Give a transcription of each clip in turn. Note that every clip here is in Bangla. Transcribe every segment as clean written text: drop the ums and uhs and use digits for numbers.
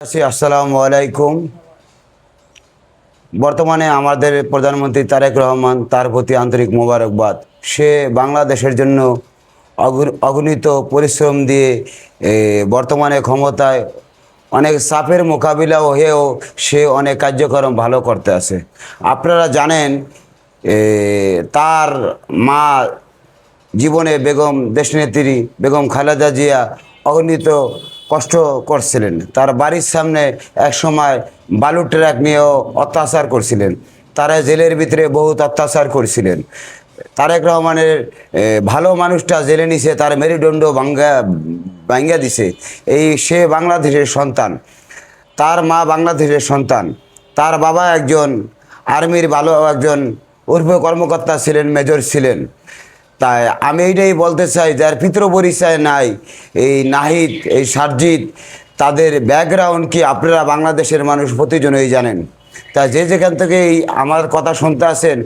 আসসালামু আলাইকুম। বর্তমানে আমাদের প্রধানমন্ত্রী তারেক রহমান, তার প্রতি আন্তরিক মোবারকবাদ। সে বাংলাদেশের জন্য অগণিত পরিশ্রম দিয়ে বর্তমানে ক্ষমতায় অনেক চাপের মোকাবিলা হয়েও সে অনেক কার্যক্রম ভালো করতে আছে। আপনারা জানেন তার মা জীবনে বেগম দেশনেত্রী বেগম খালেদা জিয়া অগণিত কষ্ট করছিলেন। তার বাড়ির সামনে এক সময় বালু ট্রাক নিয়েও অত্যাচার করছিলেন। তারা জেলের ভিতরে বহুত অত্যাচার করছিলেন। তারেক রহমানের ভালো মানুষটা জেলে নিছে, তার মেরুদণ্ড ভাঙ্গা দিছে। সে বাংলাদেশের সন্তান, তার মা বাংলাদেশের সন্তান, তার বাবা একজন আর্মির ভালো একজন কর্মকর্তা ছিলেন, মেজর ছিলেন। তাই আমি এইটাই বলতে চাই, যার পিতৃ পরিচয় নাই, এই নাহিদ, এই সারজিৎ, তাদের ব্যাকগ্রাউন্ড কি আপনারা বাংলাদেশের মানুষ প্রতিজনই জানেন। তা যে যেখান থেকে আমার কথা শুনতে আছেন,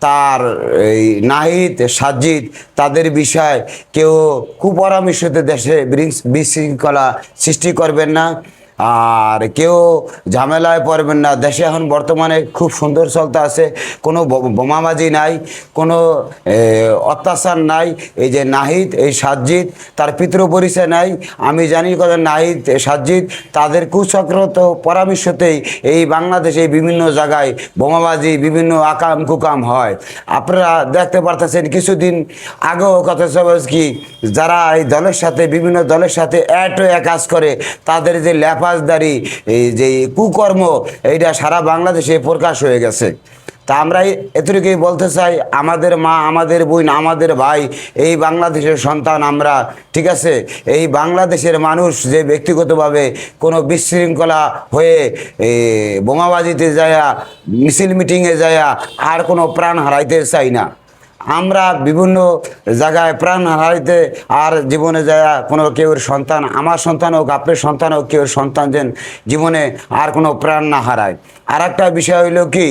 তার এই নাহিদ, সারজিৎ, তাদের বিষয় কেউ কুপরামর্শতে দেশে বিশৃঙ্খলা সৃষ্টি করবেন না, আর কেউ ঝামেলায় পড়বেন না। দেশে এখন বর্তমানে খুব সুন্দর চলতে আছে, কোনো বোমাবাজি নাই, কোনো অত্যাচার নাই। এই যে নাহিদ, এই সারজিৎ, তার পিতৃ পরিচয় নাই। আমি জানি কথা নাহিদ, সারজিৎ, তাদের কুচক্রত পরামর্শতেই এই বাংলাদেশে বিভিন্ন জায়গায় বোমাবাজি, বিভিন্ন আকাম কুকাম হয়। আপনারা দেখতে পারতেছেন কিছুদিন আগেও কথা কি, যারা এই দলের সাথে বিভিন্ন দলের সাথে কাজ করে, তাদের যে লেফাজদারি, এই যে কুকর্ম, এইটা সারা বাংলাদেশে প্রকাশ হয়ে গেছে। তা আমরা এতটুকুই বলতে চাই, আমাদের মা, আমাদের বোন, আমাদের ভাই, এই বাংলাদেশের সন্তান আমরা, ঠিক আছে? এই বাংলাদেশের মানুষ যে ব্যক্তিগতভাবে কোনো বিশৃঙ্খলা হয়ে বোমাবাজিতে যায়া, মিছিল মিটিংয়ে যায়া আর কোনো প্রাণ হারাইতে চাই না। আমরা বিভিন্ন জায়গায় প্রাণ হারাইতে আর জীবনে যায় কোনো কেউর সন্তান, আমার সন্তান হোক, আপনার সন্তান হোক, কেউর সন্তান যেন জীবনে আর কোনো প্রাণ না হারায়। আর একটা বিষয় হইল কি,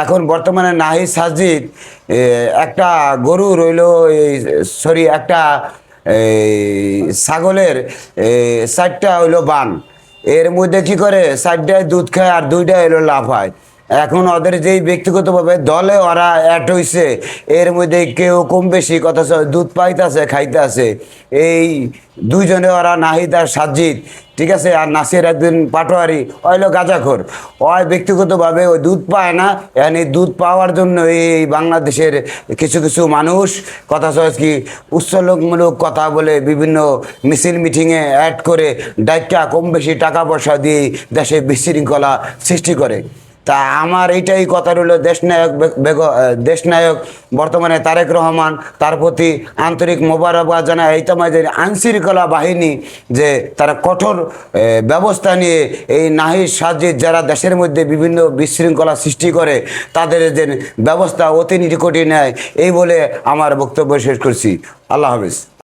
এখন বর্তমানে নাহিদ, সারজিৎ একটা গরু রইল, একটা ছাগলের 4টা হইলো বান, এর মধ্যে কি করে 4টায় দুধ খায় আর 2টা হইলো লাফায়। এখন ওদের যেই ব্যক্তিগতভাবে দলে ওরা হইছে, এর মধ্যে কেউ কম বেশি কথা দুধ পাইতেছে, খাইতেছে। এই দুইজনে ওরা, নাহিদ আর সারজিৎ, ঠিক আছে? আর নাসির একদিন পাটোয়ারি, হইলো গাঁজাখোর। ওই ব্যক্তিগতভাবে ওই দুধ পায় না, এই দুধ পাওয়ার জন্য এই বাংলাদেশের কিছু কিছু মানুষ কথা কি উৎসলোকমূলক কথা বলে বিভিন্ন মিছিল মিটিংয়ে করে ডাইকা কম বেশি টাকা পয়সা দিয়ে দেশে বিশৃঙ্খলা সৃষ্টি করে। তা আমার এইটাই কথা রইল, দেশনায়ক বর্তমানে তারেক রহমান, তার প্রতি আন্তরিক মোবারকবাদ জানায়। এইটামাদের আইনশৃঙ্খলা বাহিনী যে তারা কঠোর ব্যবস্থা নিয়ে এই নাহিদ, সারজিৎ যারা দেশের মধ্যে বিভিন্ন বিশৃঙ্খলা সৃষ্টি করে, তাদের যে ব্যবস্থা অতি নিকটে নেয়, এই বলে আমার বক্তব্য শেষ করছি। আল্লাহ হাফেজ।